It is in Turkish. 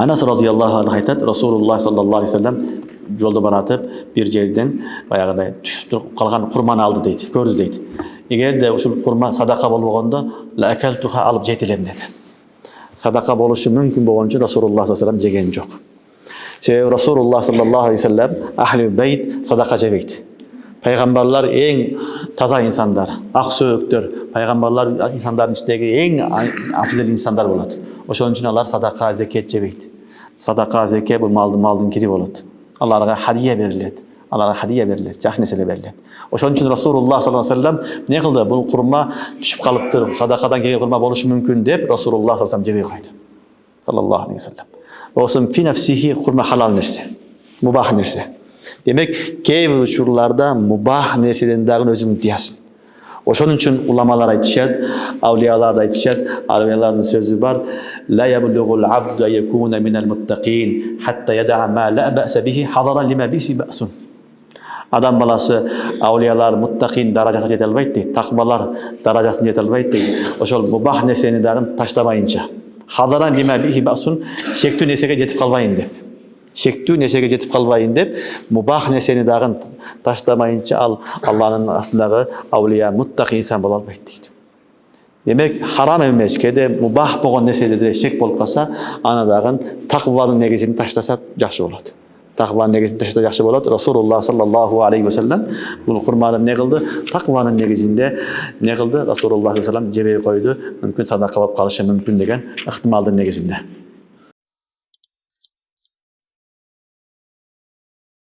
Anas radıyallahu anh aytadi, Rasululloh sallallohu alayhi vasallam yolda baratib bir yerden bayağıda düşüp turup kalgan kurmany aldı deydi, gördü deydi. Eger de usul kurma sadaka bolboganda la akaltuha alıp jetilem dedi. Sadaka boluşu mümkün bolgan üçün Rasululloh sallallohu alayhi vasallam jegen jok. Sebäbi Rasululloh sallallohu alayhi vasallam ahli beyt sadaka jebeydi. Peygamberler en taza insanlar, ak söğüktür. Peygamberler insanların içindeki en afzal insanlar boladı. Oşon üçün alar sadaka, zekat jebeydi. Sadaka, zekat bu maldın kiri boladı. Allah'a hadiye veriledi. Allah'a hadiye veriledi. Jahş nesele veriledi. Oşon üçün Rasululloh sallallohu alayhi vasallam ne kıldı? Bu kurma düşüp kalıptır. Sadakadan kelgen kurma boluşu mümkün dep Rasululloh sallallohu alayhi vasallam jebey koydu. Sallallahu aleyhi ve sellem. Olsun fi nefsihi kurma halal nerse. Mubah nerse. Demek keyif uçurlarda mubah nerseden dağın özüm diyasın. Oşonun üçün ulamalar aytışat, avliyalar da aytışat, avliyaların sözü var. La yablughul abdu yekuna minel muttaqin hatta yada'a ma la ba'sa bihi hadaran lima bihi ba'sun. Adam balası avliyalar muttaqin darajasına jete albaydı, takvalar darajasına jete albaydı. Oşol mubah nerseni dağın taşlamayınca. Hadaran lima bihi ba'sun, şektü nesege jetip kalbayın dep. Şektü nesege jetip kalbayın dep, mubah neseni dağın taşlamayınca Allah'ın aslındağı avliya, muttaqi insan bola albaydı deydi. Demek haram emeskede mubah boğan neselerde şek bolup kalsa, ana dağın takvanın negizini taşlasa yaxşı boladı. Takvanın negizini taşlasa yaxşı boladı. Rasululloh sallallahu aleyhi ve sellem bunu kurmanın ne kıldı? Takvanın negizinde ne kıldı? Rasululloh sallallahu aleyhi ve sellem jebey koydu. Mümkün sadaka bolup kalışı mümkün degen ihtimaldın negizinde.